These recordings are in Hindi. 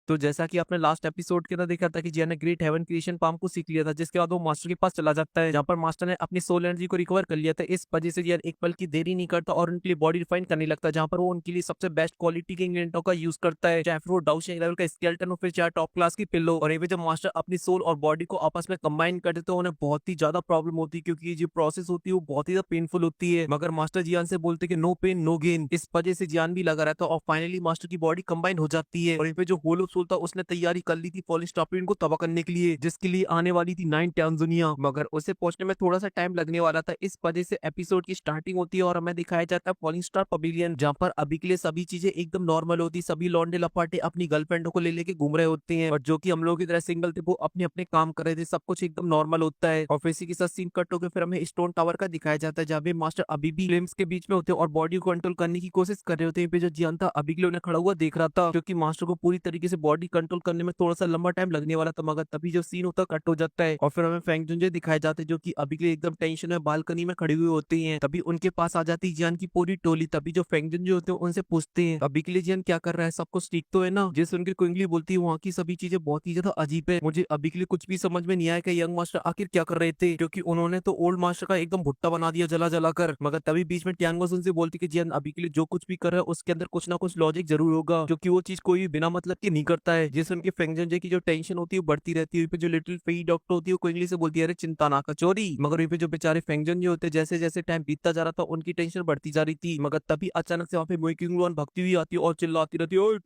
तो जैसा कि आपने लास्ट एपिसोड के अंदर देखा था कि जियान ने ग्रेट हेवन क्रिएशन पाम को सीख लिया था, जिसके बाद वो मास्टर के पास चला जाता है, जहाँ पर मास्टर ने अपनी सोल एनर्जी को रिकवर कर लिया था। इस वजह से जियान एक पल की देरी नहीं करता और उनके लिए बॉडी रिफाइन करने लगता है, जहाँ पर वो उनके लिए सबसे बेस्ट क्वालिटी के इंग्रेडिएंटों का यूज करता है, चाहे फिर वो डाउशिंग लेवल का स्केलेटन हो फिर चाहे टॉप क्लास की पिल्लो। और ये जब मास्टर अपनी सोल और बॉडी को आपस में कंबाइन करते तो उन्हें बहुत ही ज्यादा प्रॉब्लम होती है, क्योंकि ये जो प्रोसेस होती है वो बहुत ही ज्यादा पेनफुल होती है। मगर मास्टर जियान से बोलते कि नो पेन नो गेन, इस वजह से जियान भी लगा रहता है और फाइनली मास्टर की बॉडी कंबाइन हो जाती है। और यहाँ पे जो होलो सोल था उसने तैयारी कर ली थी फॉलिंग स्टार को तबाह करने के लिए, जिसके लिए आने वाली थी 9 टांजानिया, मगर उसे पहुंचने में थोड़ा सा टाइम लगने वाला था। इस वजह से एपिसोड की स्टार्टिंग होती है और हमें दिखाया जाता है फॉलिंग स्टार पवेलियन, जहाँ पर अभी के लिए सभी चीजें एकदम नॉर्मल होती, सभी लौंडे लपाटे अपनी गर्लफ्रेंडों को ले लेके घूम रहे होते हैं, और जो कि हम लोगों की तरह सिंगल थे वो अपने अपने काम कर रहे थे, सब कुछ एकदम नॉर्मल होता है। और फिर इसी के साथ सीन कट होकर फिर हमें स्टोन टावर का दिखाया जाता है, जहाँ पे मास्टर अभी भी फ्लेम्स के बीच में होते हैं और बॉडी को कंट्रोल करने की कोशिश कर रहे होते हैं। पे जो जियान था अभी के लिए उन्हें खड़ा हुआ देख रहा था, क्योंकि मास्टर को पूरी तरीके से बॉडी कंट्रोल करने में थोड़ा सा लंबा टाइम लगने वाला था। मगर तभी जो सीन होता कट हो जाता है और फिर हमें फेंग जुंजे दिखाए जाते हैं, जो कि अभी के लिए एकदम टेंशन में बालकनी में खड़ी हुई होती हैं। तभी उनके पास आ जाती है जियान की पूरी टोली। तभी जो फेंग जुंजे होते हैं उनसे पूछते हैं अभी के लिए जियान क्या कर रहा है, सब कुछ ठीक तो है ना। जिस उनकी क्विंगली बोलती है वहाँ की सभी चीजें बहुत ही ज्यादा अजीब है, मुझे अभी के लिए कुछ भी समझ में नहीं आया कि यंग मास्टर आखिर क्या कर रहे थे, क्योंकि उन्होंने तो ओल्ड मास्टर का एकदम भुट्टा बना दिया जला जला कर। मगर तभी बीच में टियांगोस उनसे बोलती कि जियान अभी के लिए जो कुछ भी कर रहा है उसके अंदर कुछ ना कुछ लॉजिक जरूर होगा, क्योंकि वो चीज कोई भी बिना मतलब की नहीं करता है। जिस उनके फेंगजंजे की जो टेंशन होती है वो बढ़ती रहती है। वहीं पे जो लिटिल फेई डॉक्टर होती है वो क्विंगली से बोलती है अरे चिंता ना कर चोरी। मगर वहीं पे जो बेचारे फेंगजंजे होते हैं जैसे जैसे टाइम बीतता जा रहा था उनकी टेंशन बढ़ती जा रही थी। मगर तभी अचानक से वहाँ पे मुइकिंगलुआन भागती हुई आती है और चिल्लाती रहती है ओए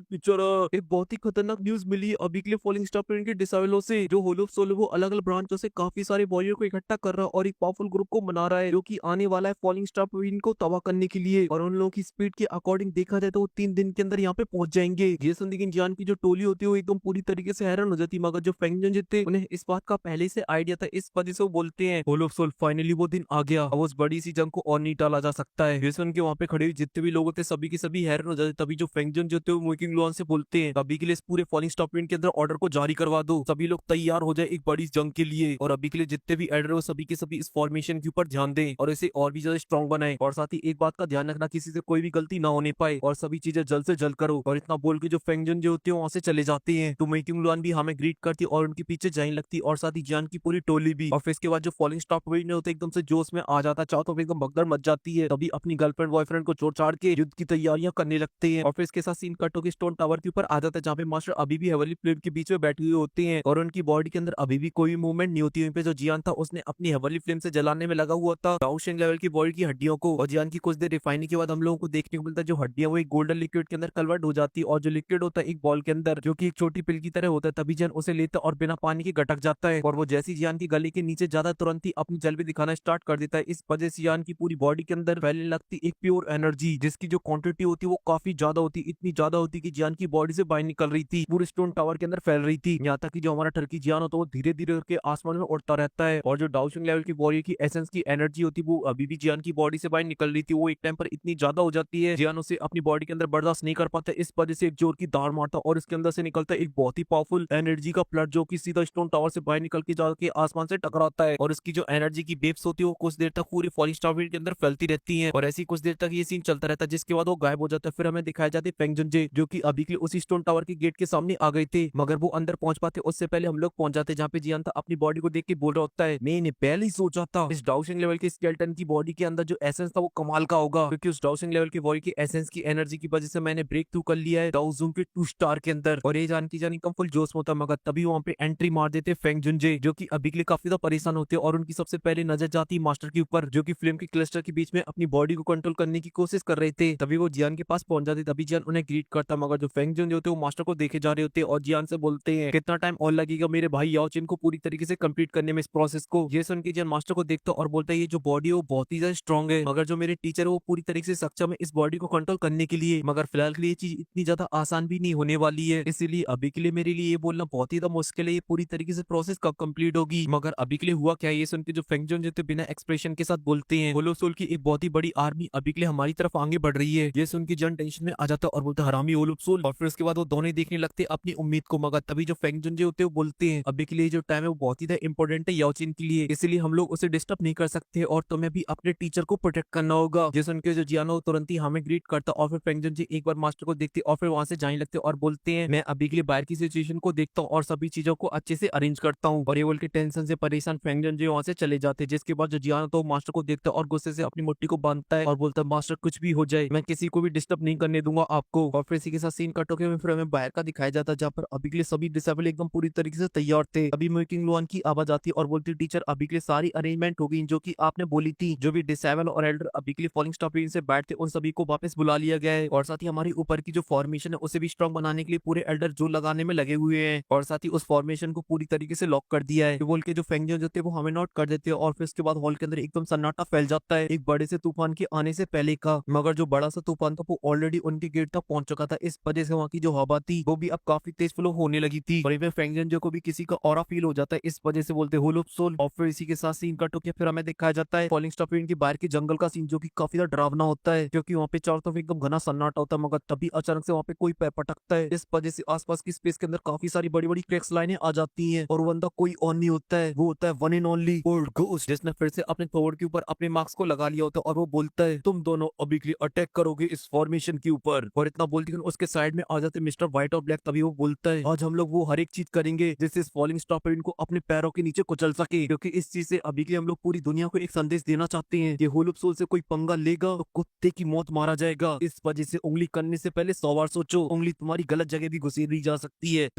टीचर एक बहुत ही खतरनाक न्यूज मिली है अभी के लिए फॉलिंग स्टार के डिसाइबलों से। जो होलो सोल वो अलग अलग ब्रांचों से काफी सारे वॉरियर को इकट्ठा कर रहा है और एक पावरफुल ग्रुप को बना रहा है, जो कि आने वाला है फॉलिंग स्टार को तबाह करने के लिए। और उन लोगों की स्पीड के अकॉर्डिंग देखा जाए तो वो 3 दिन के अंदर यहाँ पे पहुंच जाएंगे। ये सुन लेकिन जान की जो टोली होती है वो एकदम पूरी तरीके से हैरान हो जाती है। मगर जो फेंगजन जितने उन्हें इस बात का पहले से आइडिया था, इस वजह से वो बोलते हैं होलो सोल फाइनली वो दिन आ गया, अब उस बड़ी सी जंग को और नहीं टाला जा सकता है। ये सुन के वहाँ पे खड़े हुए जितने भी लोग होते सभी के सभी हैरान हो जाते। तभी जो फेंगजन जो थे वो मुइकिंग लुआन से बोलते हैं अभी के लिए इस पूरे फॉलिंग स्टार के अंदर ऑर्डर को जारी करवा दो, सभी लोग तैयार हो जाए एक बड़ी जंग के लिए। और अभी के लिए जितने भी एडर हो सभी के सभी इस फॉर्मेशन के ऊपर ध्यान दें और इसे और भी ज्यादा स्ट्रॉन्ग बनाएं। और साथ ही एक बात का ध्यान रखना किसी से कोई भी गलती ना होने पाए और सभी चीजें जल्द से जल्द करो। और इतना बोल के जो फेंगजन जो होते हैं वहां से चले जाते हैं। तो मेकिंग लुआन भी हमें ग्रीट करती और उनके पीछे जाने लगती और साथ ही जान की पूरी टोली भी। और फिर इसके बाद जो फॉलिंग स्टार होते एकदम से जोश में आ जाता, चाहो तो एकदम भगदड़ मच जाती है। तभी अपनी गर्लफ्रेंड बॉयफ्रेंड को छोड़ छाड़ के युद्ध की तैयारियां करने लगते हैं। और फिर इसके साथ सीन कट होकर स्टोन टावर के ऊपर आ जाता है, जहाँ पे मास्टर अभी भी हेवनली प्लेन के बीच में बैठे हुए होते हैं और उनकी बॉडी के अंदर अभी भी कोई मूवमेंट नहीं होती। वहीं पे जो जियान था उसने अपनी हेवनली फ्लेम से जलाने में लगा हुआ था डाउशिंग लेवल की बॉडी की हड्डियों को। और जियान की कुछ देर रिफाइनिंग के बाद हम लोगों को देखने को मिलता है जो हड्डियां वो एक गोल्डन लिक्विड के अंदर कन्वर्ट हो जाती है और जो लिक्विड होता है एक बॉल के अंदर जो कि एक छोटी पिल की तरह होता है। तभी जियान उसे लेता और बिना पानी के गटक जाता है और वो जैसी जियान की गले के नीचे ज्यादा तुरंत ही अपनी जल भी दिखाना स्टार्ट कर देता है। इस वजह से जियान की पूरी बॉडी के अंदर फैलने लगती एक प्योर एनर्जी, जिसकी जो क्वांटिटी होती है वो काफी ज्यादा होती, इतनी ज्यादा होती कि जियान की बॉडी से बाहर निकल रही थी, पूरे स्टोन टावर के अंदर फैल रही थी। यहाँ तक कि जो हमारा टर्की जियान होता है वो धीरे धीरे करके आसमान में उड़ता रहता है। और जो डाउशिंग लेवल की बॉडी की एसेंस की एनर्जी होती है वो अभी भी जियान की बॉडी से बाहर निकल रही थी। वो एक टाइम पर इतनी ज्यादा हो जाती है जियान उसे अपनी बॉडी के अंदर बर्दाश्त नहीं कर पाता, इस वजह से एक जोर की दाड़ मारता और इसके अंदर से निकलता है एक बहुत ही पावरफुल एनर्जी का फ्लड, जो कि सीधा स्टोन टावर से बाहर निकल के जाके आसमान से टकराता है। और इसकी जो एनर्जी की वेव्स होती है वो कुछ देर तक पूरी फॉलिंग स्टार के अंदर फैलती रहती है और ऐसी कुछ देर तक ये सीन चलता रहता है, जिसके बाद वो गायब हो जाता है। फिर हमें दिखाया जाते फेंगजुनजे जो कि अभी के लिए उसी स्टोन टावर के गेट के सामने आ गए थे, मगर वो अंदर पहुंच पाते उससे पहले हम लोग पहुंच जाते, जहाँ पे जियान था अपनी बॉडी को देख के बोल रहा होता है मैंने पहले ही सोचा था इस डाउशिंग लेवल के स्केलेटन की बॉडी के अंदर जो एसेंस था वो कमाल का होगा, क्योंकि उस डाउशिंग लेवल की बॉडी की एसेंस की एनर्जी की वजह से मैंने ब्रेक थ्रू कर लिया है डाउजूम के 2 स्टार के अंदर। और ये जानती जानी कम फुल जोश में होता, मगर तभी वहां पे एंट्री मार देते फेंग जुनजे जो कि अभी के लिए काफी ज्यादा परेशान होते हैं और उनकी सबसे पहले नजर जाती है मास्टर के ऊपर, जो कि फिल्म के क्लस्टर के बीच में अपनी बॉडी को कंट्रोल करने की कोशिश कर रहे थे। तभी वो जियान के पास पहुंच जाते, तभी जियान उन्हें ग्रीट करता, मगर जो फेंग जुन होते हैं वो मास्टर को देखे जा रहे होते और जियान से बोलते हैं कितना टाइम और लगेगा मेरे भाई याओचिन को पूरी तरीके से कंप्लीट करने में इस प्रोसेस को। ये सुन के जियान मास्टर को देखता और बोलता है ये जो बॉडी है वो बहुत ही ज्यादा स्ट्रॉन्ग है, मगर जो मेरे टीचर है वो पूरी तरीके से सक्षम है इस बॉडी को कंट्रोल करने के लिए, मगर फिलहाल के लिए ये चीज इतनी ज्यादा आसान भी नहीं होने वाली है, इसीलिए अभी के लिए मेरे लिए ये बोलना बहुत ही ज्यादा मुश्किल है ये पूरी तरीके से प्रोसेस कब कंप्लीट होगी। मगर अभी के लिए हुआ क्या है ये सुन के जो फेंगजोन जो बिना एक्सप्रेशन के साथ बोलते हैं होलो सोल की एक बहुत ही बड़ी आर्मी अभी के लिए हमारी तरफ आगे बढ़ रही है। ये सुन के जन टेंशन में आ जाता और बोलता हरामी होलो सोल, और फिर उसके बाद वो दोनों देखने लगते अपनी उम्मीद को। मगर तभी जो फेंगजोन जो होते हैं वो बोलते हैं अभी के लिए जो टाइम है वो बहुत ही ज्यादा इंपॉर्टेंट है याओचिन के लिए, इसलिए हम लोग उसे डिस्टर्ब नहीं कर सकते और तुम्हें भी अपने टीचर को प्रोटेक्ट करना होगा। ये सुन के जो जियानो तुरंत ही हमें ग्रीट करता और फिर फेंगजोन जी एक बार मास्टर को देखते और फिर वहां से जाने लगते और बोलते हैं मैं अभी के लिए बाहर की सिचुएशन को देखता हूँ और सभी चीजों को अच्छे से अरेंज करता हूँ। और ये बोल के टेंशन से परेशान फेंग जन जो वहाँ से चले जाते हैं, जिसके बाद जो जियान तो मास्टर को देखता है और गुस्से से अपनी मुट्ठी को बांधता है और बोलता है मास्टर कुछ भी हो जाए मैं किसी को भी डिस्टर्ब नहीं करने दूंगा आपको। और फिर इसी के साथ सीन कट होकर फिर हमें बाहर का दिखाया जाता है, जहाँ पर अभी के लिए सभी डिसेबल एकदम पूरी तरीके से तैयार थे। अभी मेकिंग लुआन की आवाज आती है और बोलती टीचर अभी के लिए सारी अरेंजमेंट हो गई जो की आपने बोली थी। जो भी डिसेबल और एल्डर अभी के लिए फॉलिंग स्टार से बैठते उन सभी को वापस बुला लिया गया है। और साथ ही हमारी ऊपर की जो फॉर्मेशन है उसे भी स्ट्रॉन्ग बनाने के लिए पूरे एल्डर जो लगाने में लगे हुए हैं और साथ ही उस फॉर्मेशन को पूरी तरीके से लॉक कर दिया है। तो बोल के जो फेंग जो थे वो हमें नोट कर देते हैं और फिर उसके बाद हॉल के अंदर एकदम सन्नाटा फैल जाता है एक बड़े से तूफान के आने से पहले का। मगर जो बड़ा सा तूफान था वो ऑलरेडी उनके गेट तक पहुंच चुका था, इस वजह से वहाँ की जो हवा थी वो भी अब काफी तेज फ्लो होने लगी थी। और फेंग जो को भी किसी का ऑरा फील हो जाता है, इस वजह से बोलते हुलुप सोल। और फिर इसी के साथ सीन कट होकर फिर हमें दिखाया जाता है फॉलिंग स्टार के बाहर के जंगल का सीन, जो की काफी ज्यादा डरावना होता है क्योंकि वहाँ पे चारों तरफ एकदम घना सन्नाटा होता है। मगर तभी अचानक से वहाँ पे कोई पैर पटकता है, इस वजह से आसपास की स्पेस के अंदर काफी सारी बड़ी बड़ी क्रैक्स लाइनें आ जाती हैं। और वो बंदा कोई और नहीं होता है, वो होता है one and only old ghost, जिसने फिर से अपने थोड़ के ऊपर अपने मार्क्स को लगा लिया होता है। और वो बोलता है तुम दोनों अभी के लिए अटैक करोगे इस फॉर्मेशन के ऊपर। और इतना बोलती है उसके साइड में आ जाते मिस्टर व्हाइट और ब्लैक। तभी वो बोलता है आज हम लोग वो हर एक चीज करेंगे जिससे इस फॉलिंग स्टार इनको अपने पैरों के नीचे कुचल सके, क्योंकि इस चीज से अभी के लिए हम लोग पूरी दुनिया को एक संदेश देना चाहते हैं कि हुलुप सोल से कोई पंगा लेगा तो कुत्ते की मौत मारा जाएगा। इस वजह से उंगली करने से पहले 100 बार सोचो, उंगली तुम्हारी गलत जगह भी घुसेरी जा सकती है।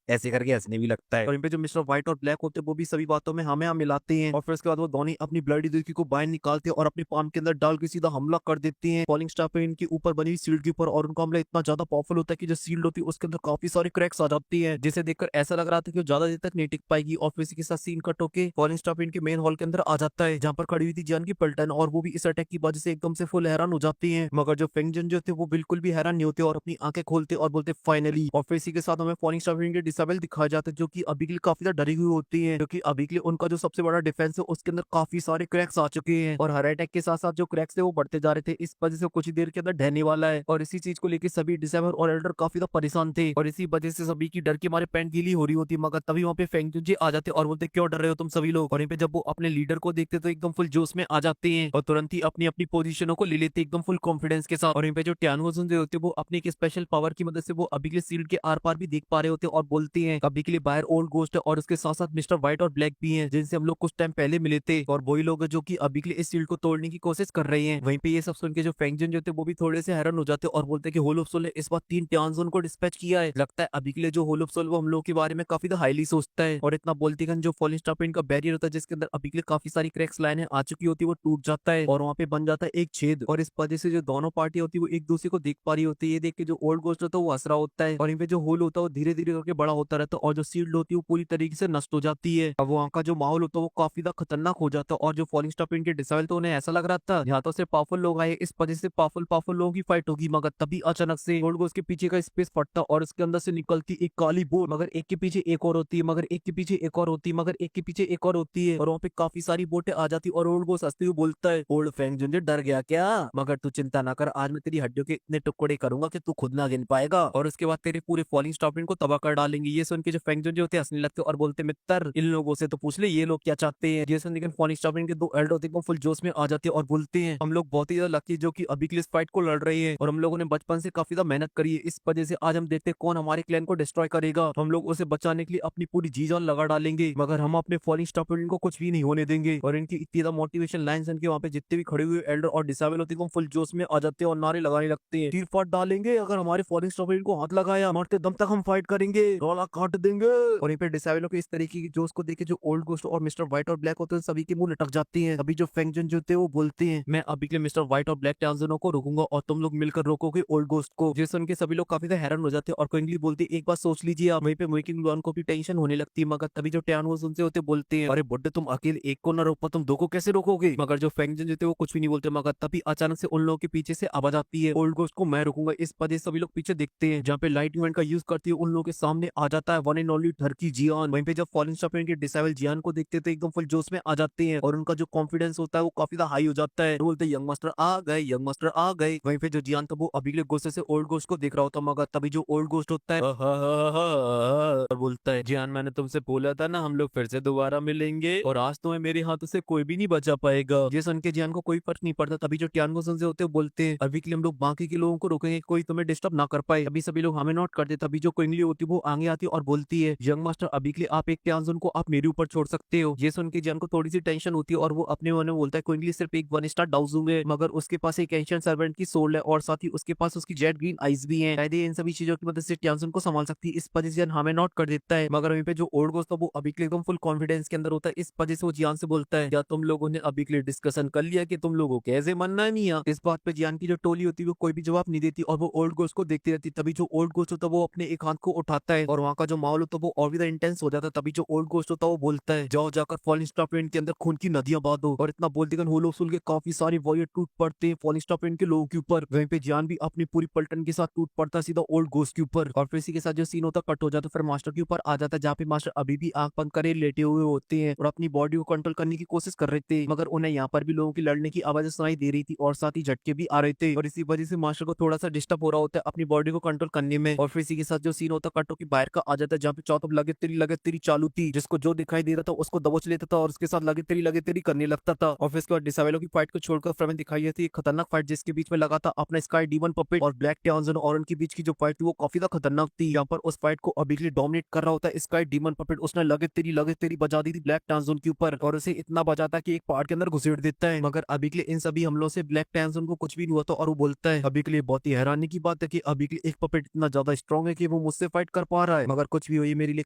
ऐसे करके हंसने भी लगता है। और इन पे जो मिस्टर व्हाइट और ब्लैक होते हैं वो भी सभी बातों में हमें मिलाते हैं। और फिर उसके बाद वो दोनों अपनी ब्लडी दुर्की को बाहर निकालते हैं और अपने पाम के अंदर डाल के सीधा हमला कर देते हैं फॉलिंग स्टार इनके ऊपर बनी शील्ड के ऊपर। और उनका हमला इतना ज्यादा पावरफुल होता है कि जो शील्ड होती है उसके अंदर काफी सारे क्रैक्स आ जाती है, जिसे देखकर ऐसा लग रहा था कि वो ज्यादा देर तक नहीं टिक पाएगी। और फिर इसी के साथ सीन कट होके फॉलिंग स्टार के मेन हॉल के अंदर आ जाता है, जहाँ पर खड़ी हुई थी जान की पलटन। और वो भी इस अटैक की वजह से एकदम से फुल हैरान हो जाती है। मगर जो फेंगजन जो थे वो बिल्कुल भी हैरान नहीं होते और अपनी आंखें खोलते और बोलते फाइनली। और फिर इसी के साथ हमें फॉलिंग स्टार के डिसेबल दिखाया जाता है, जो कि अभी के लिए काफी ज्यादा डरी हुई होती है, क्योंकि अभी के लिए उनका जो सबसे बड़ा डिफेंस है उसके अंदर काफी सारे क्रैक्स आ चुके हैं। और हर अटैक के साथ साथ जो क्रैक्स थे वो बढ़ते जा रहे थे, इस वजह से कुछ ही देर के अंदर ढहने वाला है। और इसी चीज को लेकर सभी डिसेबल और एल्डर काफी ज्यादा परेशान थे और इसी वजह से सभी की डर के मारे पैंट गीली हो रही होती। मगर तभी वहाँ पे फेंगजुन आ जाते और बोलते क्यों डर रहे हो तुम सभी लोग। और यहाँ पे जब वो अपने लीडर को देखते तो एकदम फुल जोश में आ जाते हैं और तुरंत ही अपनी अपनी पोजीशनों को ले लेते एकदम फुल कॉन्फिडेंस के साथ। और यहाँ पे जो टियानवोजुन होते हैं वो अपनी एक स्पेशल पावर की मदद से वो अभी के लिए सील्ड के आर पार भी देख पा रहे होते हैं और बोलते हैं अभी के लिए बाहर ओल्ड गोस्ट है और उसके साथ साथ मिस्टर व्हाइट और ब्लैक भी हैं, जिनसे हम लोग कुछ टाइम पहले मिले थे। और वही लोग जो कि अभी के लिए इस सील्ड को तोड़ने की कोशिश कर रहे हैं। वहीं पे ये सब सुन के जो फेंगजन जो थे वो भी थोड़े से हैरान हो जाते और बोलते हैं कि होल ऑफ सोल ने इस बार 3 टियानवोजुन को डिस्पैच किया है। लगता है अभी के लिए जो होल ऑफ सोल वो हम लोग के बारे में काफी हाईली सोचता है। और इतना बोलते हैं जो फॉलिंग स्टार का बैरियर होता है जिसके अंदर अभी के लिए काफी सारी क्रैक्स लाइनें आ चुकी होती है वो टूट जाता है और वहाँ पे बन जाता है एक छेद। और इस वजह से जो दोनों पार्टी होती है वो एक दूसरे को देख पा रही होती है। ये देख के जो ओल्ड गोस्ट होता है वो हंस रहा होता है और इन पे जो होल होता है वो धीरे धीरे करके बड़ा होता रहता है और जो सील्ड होती है वो पूरी तरीके से नष्ट हो जाती है। अब वहाँ का जो माहौल होता है वो काफी ज्यादा खतरनाक हो जाता है और जो फॉलिंग स्टार के डिसेबल तो उन्हें ऐसा लग रहा था यहाँ तो सिर्फ पावरफुल लोग आए, इस वजह से पावरफुल लोगों की फाइट होगी। मगर तभी अचानक से ओल्ड गोस्ट के पीछे का स्पेस फटता और उसके अंदर से निकलती एक काली बोट, मगर एक के पीछे एक और होती है, मगर एक के पीछे एक और होती है, मगर एक के पीछे एक और होती है। और वहाँ पे काफी सारी बोटें आ जाती और ओल्ड गोस्ट हंसते हुए बोलता है ओल्ड फेंगजुन डर गया क्या? मगर तू चिंता ना कर, आज मैं तेरी हड्डियों के इतने टुकड़े करूंगा कि तू खुद ना गिन पाएगा और उसके बाद तेरे पूरे फॉलिंग स्टार को तबाह कर डालेंगे। ये सुन के जो फेंगजुन जो होते हैं हंसने लगते और बोलते मित्र इन लोगों से तो पूछ ले ये लोग क्या चाहते हैं। ये सुन के फॉलिंग स्टार के दो एल्डर होते हैं फुल जोश में आ जाते हैं और बोलते हैं हम लोग बहुत ही ज्यादा लकी जो कि अभी के लिए इस फाइट को लड़ रहे हैं और हम लोगों ने बचपन से काफी ज्यादा मेहनत करी है, इस वजह से आज हम देखते हैं कौन हमारे क्लैन को डिस्ट्रॉय करेगा। हम लोग उसे बचाने के लिए अपनी पूरी जी जान लगा डालेंगे, मगर हम अपने फॉलिंग स्टार को कुछ भी नहीं होने देंगे। और इनकी इतनी ज्यादा मोटिवेशन लाइन सुन के वहाँ पे जितने भी खड़े हुए एल्डर और डिसेबल होते हैं फुल जोश में आ जाते हैं और नारे लगाने लगते हैं तीर फाट डालेंगे अगर हमारे फॉलिंग स्टार को हाथ लगाया, मरते दम तक हम फाइट करेंगे, रोला काट देंगे। और यहाँ पे डिसेबलों के इस तरीके की जोश को देखे जो ओल्ड गोस्ट और मिस्टर व्हाइट और ब्लैक होते हैं सभी के मुंह लटक जाते हैं। अभी जो फेंगजन जो थे वो बोलते हैं मैं अभी के लिए मिस्टर व्हाइट और ब्लैक टांजनों को रोकूंगा और तुम लोग मिलकर रोकोगे ओल्ड गोस्ट को। जिस सुन के सभी लोग काफी हैरान हो जाते हैं और क्विंगली बोलती है एक बार सोच लीजिए आप। वहीं पे मुइकिंग लुआन को भी टेंशन होने लगती है, मगर तभी जो टियानवोजुन उनसे होते बोलते हैं अरे बुड्ढे तुम अकेले एक को ना रोक पाओ तुम दो को कैसे रोकोगे। मगर जो फेंगजन जो थे वो कुछ भी नहीं बोलते, मगर तभी अचानक से उन लोगों के पीछे से आवाज आती है ओल्ड गोस्ट को मैं रोकूंगा। इस वजह से सभी लोग पीछे देखते हैं जहाँ पे लाइट इवेंट का यूज करती है उन लोगों के सामने आ जाता है वन एंड ओनली टर्की जियान। वहीं पे जब फॉलिंग स्टार के डिसेबल जियान को देखते तो एकदम फुल जोश में आ जाते हैं और उनका जो कॉन्फिडेंस होता है वो काफी ज्यादा हाई हो जाता है। बोलते यंग मास्टर आ गए, यंग मास्टर आ गए। वहीं पे जो जियान था वो अभी के लिए गुस्से से ओल्ड गोस्ट को देख रहा होता, मगर तभी जो ओल्ड गोस्ट होता है और बोलता है जियान मैंने तुमसे बोला था ना हम लोग फिर से दोबारा मिलेंगे और आज तुम्हें मेरे हाथों से कोई भी नहीं बचा पाएगा। ये सुन के जियान को कोई फर्क नहीं पड़ता। तभी जो टियानवोजुन से होते हैं बोलते हैं अभी के लिए हम लोग बाकी के लोगों को रोकेंगे कोई तुम्हें डिस्टर्ब ना कर पाए। अभी सभी लोग हमें नोट कर दे, तभी जो क्विंगली होती है वो आगे आती है और बोलती है, यंग मास्टर अभी के लिए आप एक टियानजुन को आप मेरे ऊपर छोड़ सकते हो। ये सुन के जियान को थोड़ी सी टेंशन होती है और वो अपने मन में बोलता है क्विंगली सिर्फ एक 1 स्टार डाउजूंग है, मगर उसके पास एक एंशिएंट सर्वेंट की सोल है और साथ ही उसके पास उसकी जेट ग्रीन आइज भी है, शायद ये इन सभी चीजों की मदद से टियानजुन को संभाल सकती है। इस वजह से जियान हमें नोट कर देता है, मगर वहीं पे जो ओल्ड गोस्ट था वो अभी के लिए एकदम फुल कॉन्फिडेंस के अंदर होता है। इस वजह से वो जियान से बोलता है, क्या तुम लोगों ने अभी के लिए डिस्कशन कर लिया कि तुम लोगों को कैसे मनना है मियां? इस बात पे जियान की जो टोली होती है वो कोई भी जवाब नहीं देती और वो ओल्ड गोस्ट को देखती रहती। तभी जो ओल्ड गोस्ट होता है वो अपने एक हाथ को उठाता है और वहाँ का जो माहौल होता है वो और भी इंटेंस हो जाता है। तभी जो ओल्ड गोस्ट होता है वो बोलता है, जाओ जाकर फॉलिंग स्टार पेंट के अंदर खून की नदियां बहा दो। और इतना बोलते गन होलो सुल के काफी सारे वॉरियर टूट पड़ते हैं फॉलिंग स्टार पेंट के लोगों के ऊपर। वहीं पे जियान भी अपनी पूरी पलटन के साथ टूट पड़ता है सीधा ओल्ड गोस्ट के ऊपर। और फिर इसी के साथ जो सीन होता है कट हो जाता है, फिर मास्टर के ऊपर आ जाता है जहाँ पे मास्टर अभी भी आंख बंद करे लेटे हुए होते हैं और अपनी बॉडी को कंट्रोल करने की कोशिश कर रहे थे, मगर उन्हें यहाँ पर भी लोगों की लड़ने की आवाजें सुनाई दे रही थी और साथ ही झटके भी आ रहे थे और इसी वजह से मास्टर को थोड़ा सा डिस्टर्ब हो रहा होता है अपनी बॉडी को कंट्रोल करने में। और फिर इसी के साथ जो सीन होता है कटो की बाहर का आ जाता है जहाँ पे चौथप लगे तेरी चालू थी, जिसको जो दिखाई दे रहा था उसको दबोच लेता था और उसके साथ लगे तेरी करने लगता था। और फिर इसके बाद डिसावेलो की फाइट को छोड़कर फिर हमें दिखाई थी एक खतरनाक फाइट जिसके बीच में लगा था अपना स्काई डीमन पपेट और ब्लैक टियानजुन और उनके बीच की जो फाइट थी वो काफी ज्यादा खतरनाक थी। यहाँ पर उस फाइट को अभी के लिए डोमिनेट कर रहा होता है स्काई डीमन पपेट। उसने लगे तेरी बजा दी थी ब्लैक टियानजुन के ऊपर और उसे इतना बजाता कि एक पहाड़ के अंदर घुसेड़ देता है, मगर अभी के लिए इन सभी हमलों से ब्लैक टियानजुन को कुछ भी नहीं हुआ था। और वो बोलता है अभी के लिए बहुत ही हैरानी की बात है कि अभी के लिए एक पपेट इतना ज्यादा स्ट्रॉन्ग है कि वो मुझसे फाइट कर पा रहा है, मगर कुछ भी हो ये मेरे लिए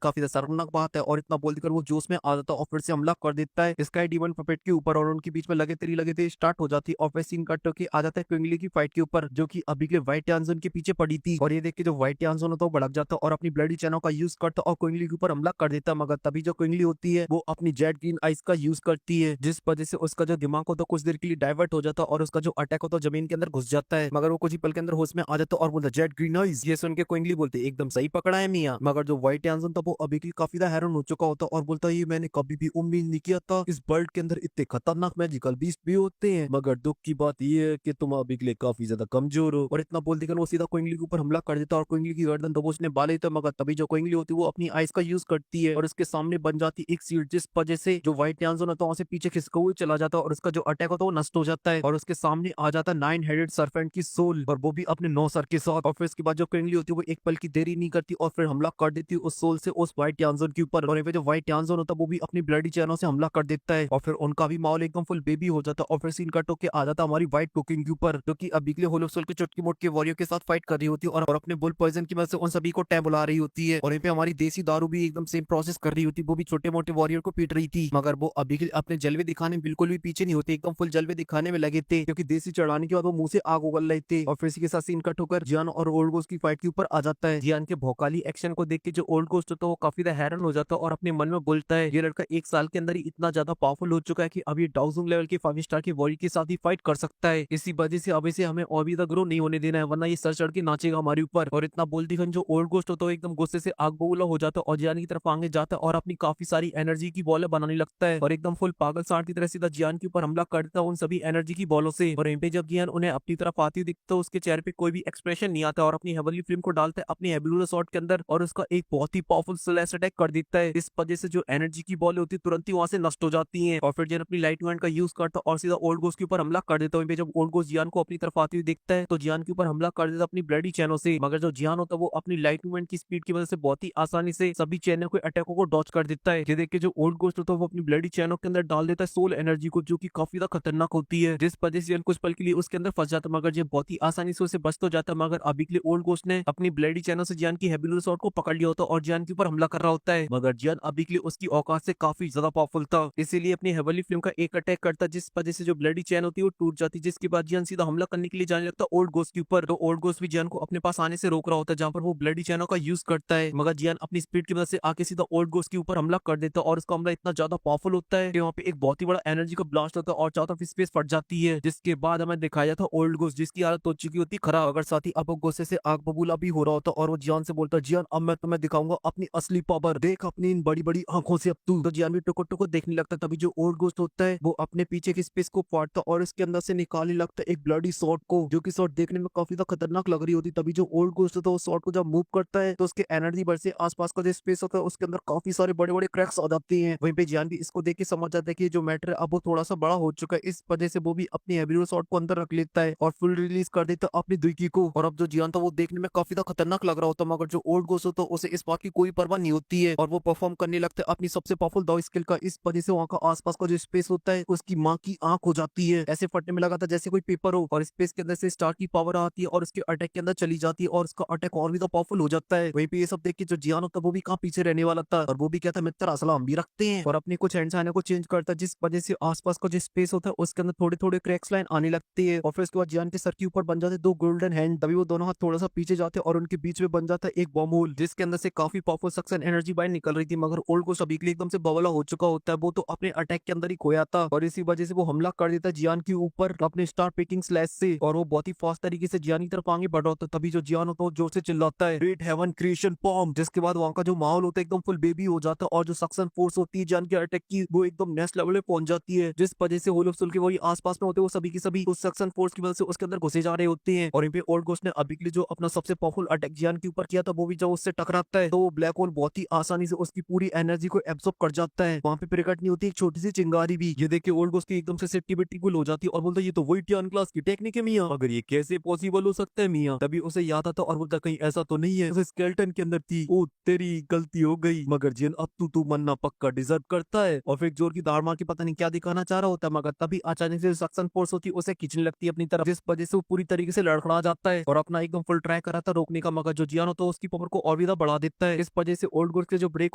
काफी ज्यादा शर्मनाक बात है। और इतना बोलकर वो जोश में आ जाता है और फिर से हमला कर देता है स्काई डीमन पपेट के ऊपर और उनके बीच में लगे तेरी स्टार्ट हो जाती है। और फिर सीन कट होके आ जाता है क्विंगली की फाइट के ऊपर जो कि अभी के लिए व्हाइट टियानजुन के पीछे पड़ी थी। और ये देख के जो व्हाइट टियानजुन होता है वो भड़क जाता है और अपनी ब्लडी चैनल का यूज करता है और क्विंगली के ऊपर हमला कर देता है, मगर तभी जो क्विंगली होती है वो अपनी जेट ग्रीन आइस का यूज करती है, जिस वजह से उसका जो दिमाग होता है कुछ देर के लिए डाइवर्ट हो जाता है और उसका जो अटैक होता है जमीन के अंदर घुस जाता है, मगर वो कुछ ही पल के अंदर होश में आ जाता है और बोलता जेट ग्रीन आइस। ये सुन के क्विंगली बोलते एकदम सही पकड़ा है मियां, मगर जो व्हाइट टियानजुन था वो अभी के लिए काफी ज्यादा हैरान हो चुका होता और बोलता ये मैंने कभी भी उम्मीद नहीं किया था, इस वर्ल्ड के अंदर इतने खतरनाक मैजिकल बीस्ट भी होते हैं, मगर दुख की बात ये है कि तुम अभी के लिए काफी ज्यादा कमजोर हो। और इतना बोल देकर वो सीधा क्विंगली के ऊपर हमला कर देता और क्विंगली की गर्दन दबोचने वाले थे, मगर तभी जो क्विंगली होती है वो अपनी आइस का यूज करती है और उसके सामने बन जाती एक सीट, जिस वजह से जो व्हाइट टियानजुन होता है वहां से पीछे खिसका हुआ चला जाता है और उसका जो अटैक होता है वो नष्ट हो जाता है और उसके सामने आ जाता है 9 हेडेड सर्पेंट की सोल और वो भी अपने 9 सर के साथ। और फिर इसके बाद जो क्विंगली होती है वो एक पल की देरी नहीं करती और फिर हमला कर देती है उस सोल से उस व्हाइट टियानजुन के ऊपर। और जो व्हाइट टियानजुन होता है वो भी अपनी ब्लडी चैनों से हमला कर देता है और फिर उनका भी माहौल एकदम फुल बेबी हो जाता है। और फिर सीन कट होके आ जाता है हमारी व्हाइट कुकिंग के ऊपर जो कि अभी के लिए होलो सोल के चुटकी मोटके वॉरियर के साथ फाइट कर रही होती है और अपने बुल पॉइजन की वजह से उन सभी को टैब बुला रही होती है। और यहीं पे हमारी देसी दारू भी एकदम सेम प्रोसेस कर रही होती है, वो भी छोटे मोटे वॉरियर को पीट रही थी, मगर वो अभी के लिए अपने जलवे दिखाने में बिल्कुल भी पीछे नहीं होते, एकदम फुल जलवे दिखाने में लगे थे क्योंकि देसी चढ़ाने के बाद वो मुंह से आग उगल रहे थे। और फिर इसी के साथ सीन कट होकर जियान और ओल्ड गोस्ट की फाइट के ऊपर आ जाता है। जियान के भौकाली एक्शन को देख के जो ओल्ड गोस्ट होता है वो काफी हैरान हो जाता है और अपने मन में बोलता है ये लड़का 1 साल के अंदर ही इतना ज्यादा पावरफुल हो चुका है कि अभी डाउजिंग लेवल के 5 स्टार के वॉरियर के साथ ही फाइट कर सकता है। इसी वजह से अभी से हमें और भी ग्रो नहीं होने देना है, वरना ये सर चढ़ के नाचेगा हमारे ऊपर। और इतना बोलती खन जो ओल्ड गोस्ट होता है एकदम गुस्से से आग बबूला हो जाता है और जियान की तरफ आगे जाता है और अपनी काफी सारी एनर्जी की बॉलें बनाने लगता है और एकदम फुल पागल सांड की तरह सीधा जियान के ऊपर हमला कर देता है उन सभी एनर्जी की बॉलों से। और यहीं पे जब जियान उन्हें अपनी तरफ आती दिखता है उसके चेहरे पे कोई भी एक्सप्रेशन नहीं आता और अपनी हेवनली फ्लेम को डालता है अपनी हेबुलर शॉट के अंदर और उसका एक बहुत ही पावरफुल स्लैश अटैक कर देता है। इस वजह से जो एनर्जी की बॉल होती है तुरंत ही वहां से नष्ट हो जाती है और फिर जियान अपनी लाइट हैंड का यूज करता है और सीधा ओल्ड गोस्ट के ऊपर हमला कर देता है। वहीं पे जब ओल्ड गोस्ट जियान को अपनी तरफ आती हुई देखता है तो जियान के ऊपर हमला कर देता है अपनी ब्लडी चैनों से, मगर जो जियान होता है वो अपनी लाइट मूवमेंट की स्पीड की वजह से बहुत ही आसानी से सभी चैनों के अटैकों को डॉच कर देता है। ये देख के जो ओल्ड गोस्ट होता है वो अपनी ब्लडी चैनों के अंदर डाल देता है सोल एनर्जी को जो कि काफी ज्यादा खतरनाक होती है, जिस वजह से जियान कुछ पल के लिए उसके अंदर फंस जाता है, मगर ये बहुत ही आसानी से उसे बच तो जाता है। मगर अभी के लिए ओल्ड गोस्ट ने अपनी ब्लडी चैनल से जियान की हेबुलर शॉट को पकड़ लिया होता है और जियान के ऊपर हमला कर रहा होता है, मगर जियान अभी के लिए उसकी औकात से काफी ज्यादा पावरफुल था, इसीलिए अपनी हेवनली फ्लेम का एक अटैक करता जिस वजह से जो ब्लडी चैन होती है वो टूट जाती, जिसके बाद जियान सीधा हमला करने के लिए जाने लगता ओल्ड गोस्ट के ऊपर। तो ओल्ड गोस्ट भी जियान को अपने पास आने से रोक रहा होता है जहाँ पर वो ब्लडी चैनों का यूज करता है, मगर जियान अपनी स्पीड की मदद से आके सीधा ओल्ड गोस्ट के ऊपर हमला कर देता है और उसका हमला इतना ज्यादा पावरफुल होता है कि वहाँ पे एक बहुत ही बड़ा एनर्जी का ब्लास्ट होता है और चारों तरफ स्पेस फट जाती है, जिसके बाद हमें दिखाया था ओल्ड गोस्ट जिसकी हालत हो चुकी होती खराब, अगर साथ ही अब गुस्से से आग बबूला भी हो रहा होता और वो जियान से बोलता जियान अब मैं तुम्हें दिखाऊंगा अपनी असली पावर, देख अपनी इन बड़ी बड़ी आंखों से अब तू। तो जियान भी टुको टुको देखने लगता, तभी जो ओल्ड गोस्ट होता है वो अपने पीछे की स्पेस को फाड़ता और इसके अंदर से निकालने लगता है एक ब्लडी शॉट को, जो कि शॉट देखने में काफी ज्यादा खतरनाक लग रही होती। तभी जो ओल्ड गोस्ट होता है वो शॉट को जब मूव करता है तो उसके एनर्जी बढ़ से आसपास का जो स्पेस होता है उसके अंदर काफी सारे बड़े बड़े क्रैक्स आ जाते हैं। वहीं पे जियान भी इसको देख के समझ जाता है कि जो मैटर है अब वो थोड़ा सा बड़ा हो चुका है, इस वजह से वो भी अपनी हेबुलर शॉट को अंदर रख लेता है और फुल रिलीज कर देता अपनी दुईकी को। और अब जो जियान था वो देखने में काफी ज्यादा खतरनाक लग रहा होता है, मगर जो ओल्ड गोस्ट होता है उसे इस बात की कोई परवाह नहीं होती है और वो परफॉर्म करने लगता है अपनी सबसे पावरफुल दाव स्किल का। इस वजह से वहाँ का आसपास का जो स्पेस होता है उसकी माँ की आंख हो जाती है, ऐसे फटने में लगा था जैसे कोई पेपर हो, और स्पेस के अंदर से स्टार की पावर आती है और उसके अटैक के अंदर चली जाती है और उसका अटैक और भी तो पावरफुल हो जाता है। वहीं पे ये सब देख के जो जियान होता है वो भी कहाँ पीछे रहने वाला था और वो भी कहता है मित्र असला हम भी रखते हैं, और अपने कुछ एंड को चेंज करता है, जिस वजह से आसपास का जो स्पेस होता है उसके अंदर थोड़े थोड़े क्रैक्स लाइन आने लगती है। और फिर उसके बाद जियान के सर के ऊपर बन जाते दो गोल्डन हैंड, तभी वो दोनों हाथ थोड़ा सा पीछे जाते हैं और उनके बीच में बन जाता है एक बॉम्ब होल, जिसके अंदर से काफी पावरफुल सक्शन एनर्जी बाहर निकल रही थी। मगर ओल्ड को सभी के लिए एकदम से बवला हो चुका होता है, वो तो अपने अटैक के अंदर ही खोया था और इसी वजह से वो हमला कर देता है जियान के ऊपर अपने स्टार पिकिंग स्लैश से, और वो बहुत ही फास्ट तरीके से जियान की तरफ आगे बढ़ रहा होता है। तभी जो जियान होता है वो जोर से चिल्लाता है ग्रेट हेवन क्रिएशन बॉम्ब, जिसके बाद वहाँ का जो माहौल होता है एकदम फुल बेबी हो जाता है और जो सक्शन फोर्स होती है जियान के अटैक की वो एकदम नेक्स्ट लेवल पे पहुंच जाती है, जिस वजह से होल ऑफ सोल के वही आसपास में होते हैं वो सभी की सभी उस सक्शन फोर्स की वजह से उसके अंदर घुसे जा रहे होते हैं। और यहाँ पे ओल्ड गोस्ट ने अभी के लिए जो अपना सबसे पावरफुल अटैक जियान के ऊपर किया था वो भी जब उससे टकराता है तो वो ब्लैक होल बहुत ही आसानी से उसकी पूरी एनर्जी को एब्सॉर्ब कर जाता है। वहाँ पे प्रकट नहीं होती एक छोटी सी चिंगारी भी। ये देख के ओल्ड गोस्ट की एकदम से सेफ्टी बेटी गुल हो जाती है और बोलता है ये तो वही टियान क्लास की टेक्निक है मियां, मगर ये कैसे पॉसिबल हो सकता है मियां। तभी उसे याद आता और बोलता कहीं ऐसा तो नहीं है उसे स्केलेटन के अंदर थी, ओ तेरी गलती हो गई, मगर जियन अब तू मरना पक्का डिजर्व करता है। और फिर जोर की दाड़ मार के पता नहीं क्या दिखाना चाह रहा होता है, मगर तभी अचानक से सक्शन फोर्स होती है उसे खींचने लगती है अपनी तरफ, जिस वजह से वो पूरी तरीके से लड़खड़ा जाता है और अपना एकदम फुल ट्राई करा था रोकने का, मगर जो जियान होता है उसकी पावर को और भी ज्यादा बढ़ा देता है। इस वजह से ओल्ड गोस्ट के जो ब्रेक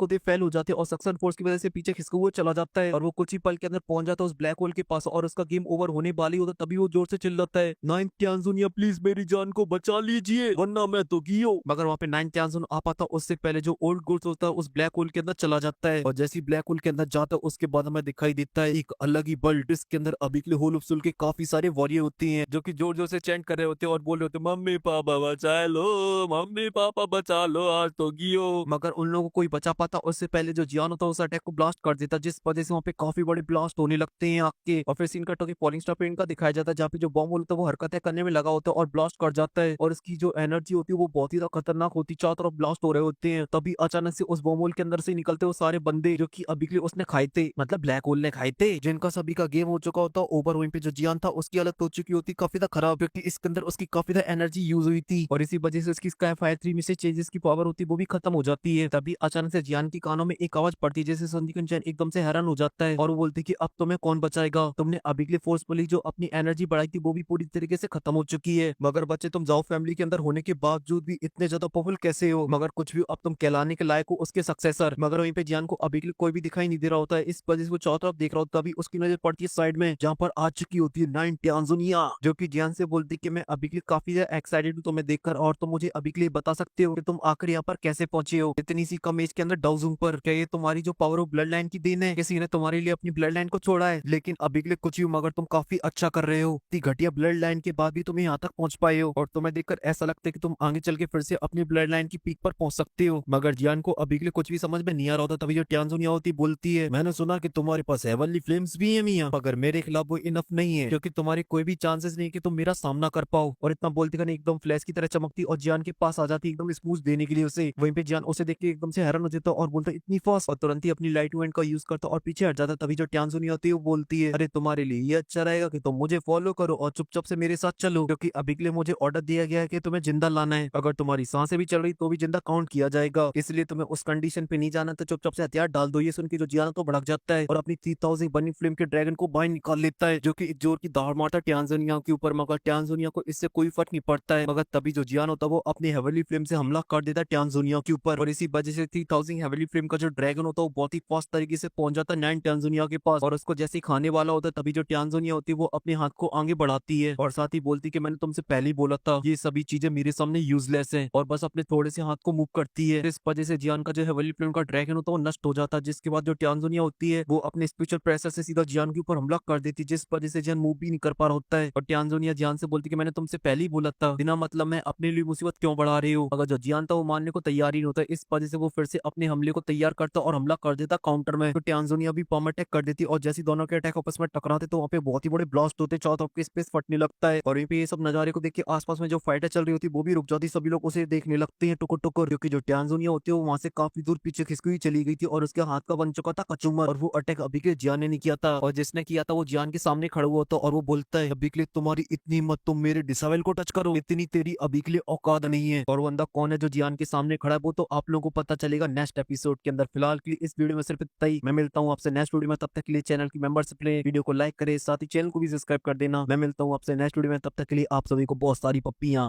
होते फेल हो जाते हैं और सक्शन फोर्स की वजह से पीछे खिसका हुआ चला जाता है और वो कुछ ही पल के अंदर पहुंच जाता है उस ब्लैक होल के पास और उसका गेम ओवर होने वाली होता है। तभी वो जोर से चिल्लाता है नाइन ट्यानजुनिया प्लीज मेरी जान को बचा लीजिए वरना मैं तो गियो। मगर वहाँ पे नाइन ट्यानजुन आ पाता उससे पहले जो ओल्ड गोस्ट होता है उस ब्लैक होल के अंदर चला जाता है, और जैसे ही ब्लैक होल के अंदर जाता है उसके बाद हमें दिखाई देता है एक अलग ही वर्ल्ड जिसके अंदर अभी के लिए होल ऑफ सोल के काफी सारे वॉरियर होते हैं जो कि जोर जोर से चैंट कर रहे होते हैं और बोल रहे होते हैं मम्मी पापा बचा लो, मम्मी पापा बचा लो आज तो गियो। मगर उन लोगों को कोई बचा पाता उससे पहले जो जियान होता है उस अटैक को ब्लास्ट कर देता, जिस वजह से वहाँ पे काफी बड़े ब्लास्ट होने लगते हैं आग के। और फिर सीन कट होकर फॉलिंग स्टार पेंट का दिखाया जाता है जहाँ पे जो बॉम्ब होता है वो हरकतें करने में लगा होता है और ब्लास्ट कर जाता है और इसकी जो एनर्जी होती है वो बहुत ही ज्यादा खतरनाक होती है, चारों तरफ ब्लास्ट हो रहे होते हैं। तभी अचानक से उस बॉम्ब होल के अंदर से निकलते वो सारे बंदे जो कि अभी के लिए उसने खाए थे, मतलब ब्लैक होल ने खाए थे, जिनका सभी का गेम हो चुका होता ओवर। वहीं पे जो जियान था उसकी हालत हो चुकी होती काफी ज्यादा खराब, क्योंकि इसके अंदर उसकी काफी ज्यादा एनर्जी यूज हुई थी और इसी वजह से उसकी स्काई फायर 3 में से चेंजेस की पावर होती है वो भी खत्म हो जाती है। तभी अचानक से जियान की कानों में एक आवाज पड़ती है जैसे संदीप चैन एकदम से हैरान हो जाता है और वो बोलती है कि अब तुम्हें कौन बचाएगा, तुमने अभी के लिए फोर्सफुली जो अपनी एनर्जी बढ़ाई थी वो भी पूरी तरीके से खत्म हो चुकी है, मगर बच्चे तुम जाओ फैमिली के अंदर होने के बावजूद भी इतने ज्यादा पावरफुल कैसे हो, मगर कुछ भी अब तुम कहलाने के लायक हो उसके सक्सेसर। मगर वहीं पे जियान को अभी के लिए कोई भी दिखाई नहीं दे रहा होता है, इस वजह से वो चारों तरफ देख रहा होता है। तभी उसकी नजर पड़ती है साइड में जहाँ पर आ चुकी होती है नाइन ट्यानजुनिया, जो कि जियान से बोलती है कि मैं अभी के लिए काफी ज्यादा एक्साइटेड हूँ तुम्हें देखकर, और तुम मुझे अभी के लिए बता सकते हो कि तुम आखिर यहाँ पर कैसे पहुंचे हो इतनी सी कम एज के अंदर डाउजूम पर। क्या ये तुम्हारी जो पावर ऑफ ब्लड लाइन की देन है, किसी ने तुम्हारे लिए अपनी ब्लड लाइन को छोड़ा है? लेकिन अभी के लिए कुछ ही मगर तुम काफी अच्छा कर रहे हो, इतनी घटिया ब्लड लाइन के बाद भी तुम यहाँ तक पहुंच पाए हो और तुम्हें देखकर ऐसा लगता है कि तुम आगे चल के फिर से अपनी ब्लड लाइन की पीक पर पहुंच सकते हो। मगर जियान को अभी के लिए कुछ भी समझ में नहीं आ रहा होता। तभी जो ट्यानजुनिया होती बोलती है मैंने सुना कि तुम्हारे पास हेवनली फ्लेम्स भी है मियां, मगर मेरे खिलाफ वो इनफ नहीं है क्योंकि तुम्हारे कोई भी चांसेस नहीं कि तुम मेरा सामना कर पाओ। और इतना बोलती करने एकदम फ्लैश की तरह चमकती और जियान के पास आ जाती एकदम स्पूच देने के लिए उसे। वहीं पे जियान उसे देख के एकदम से हैरान हो जाता और बोलता इतनी फास्ट, और तुरंत ही अपनी लाइट मूवमेंट का यूज करता और पीछे हट जाता। तभी जो ट्यानजुनिया होती है वो बोलती है अरे तुम्हारे लिए ये अच्छा रहेगा कि तुम मुझे फॉलो करो और चुपचाप से मेरे साथ चलो, क्योंकि अभी के लिए मुझे ऑर्डर दिया गया है कि तुम्हें जिंदा लाना है, अगर तुम्हारी सांसें भी चल रही तो भी जिंदा काउंट किया जाएगा, इसलिए तुम्हें उस कंडीशन पे नहीं जाना तो चुपचाप से हथियार डाल दो। ये सुन के जो जियान तो भड़क जाता है और अपनी 3000 बर्निंग फ्लेम के ड्रैगन को बाहर निकाल लेता है, जो कि जोर की दाड़ मारता है ट्यानजुनिया के ऊपर, मगर ट्यानजुनिया को इससे कोई फर्क नहीं पड़ता है। मगर तभी जो जियान होता है वो अपनी हेवनली फ्लेम से हमला कर देता है ट्यानजुनिया के ऊपर, और इसी वजह से 3000 हेवनली फ्लेम का जो ड्रैगन होता है वो बहुत ही फास्ट तरीके से पहुंच जाता है नाइन ट्यानजुनिया के पास और उसको जैसे ही खाने वाला होता है। तभी जो ट्यानजुनिया होती है वो अपने हाथ को आगे बढ़ाती है और साथ ही बोलती कि मैंने तुमसे पहले ही बोला था ये सभी चीजें मेरे सामने यूजलेस है, और बस अपने थोड़े से हाथ को मूव करती है। इस वजह से जियान का जो हेवनली फ्लेम का ड्रैगन होता है वो नष्ट हो जाता है, जिसके बाद जो ट्यानजुनिया होती है वो अपने स्पेशल प्रेशर से सीधा जियान के ऊपर हमला कर देती है, जिस वजह से जियान मूव भी नहीं कर पा रहा होता है। और ट्यानजुनिया जियान से बोलती कि मैंने तुमसे पहले ही बोला था, बिना मतलब मैं अपने लिए मुसीबत क्यों बढ़ा रही हो। अगर जो जियान था वो मानने को तैयार ही नहीं होता, इस वजह से वो फिर से अपने हमले को तैयार करता और हमला कर देता काउंटर में। तो ट्यानजुनिया भी पॉम अटैक कर देती और जैसे दोनों के अटैक आपस में टकराते तो वहाँ पे बहुत ही बड़े ब्लास्ट होते, चारों तरफ के स्पेस फटने लगता है। और वहीं पे ये सब नजारे को देख के आसपास में जो फाइटर चल रही होती वो भी रुक जाती, सभी लोग उसे देखने लगते हैं टुकुर टुकुर, क्योंकि जो ट्यानजुनिया होती है वो वहाँ से काफी दूर पीछे खिसकी हुई चली गई थी और उसके हाथ का बन चुका था कचूमर, और वो अटैक अभी के जियान ने नहीं किया था, और जिसने किया था वो जियान के सामने खड़ा हुआ था और वो बोलता है अभी के लिए तुम्हारी इतनी हिम्मत तुम मेरे मिसाइल को टच करो, इतनी तेरी अभी के लिए औकात नहीं है। और वो बंदा कौन है जो जियान के सामने खड़ा है वो तो आप लोगों को पता चलेगा नेक्स्ट एपिसोड के अंदर। फिलहाल के लिए इस वीडियो में सिर्फ इतना ही। मैं मिलता हूँ आपसे नेक्स्ट वीडियो में, तब तक के लिए चैनल की मेंबरशिप लें, वीडियो को लाइक करें, साथ ही चैनल को भी सब्सक्राइब कर देना। मैं मिलता हूँ आपसे नेक्स्ट वीडियो में, तब तक के लिए आप सभी को बहुत सारी पप्पियां।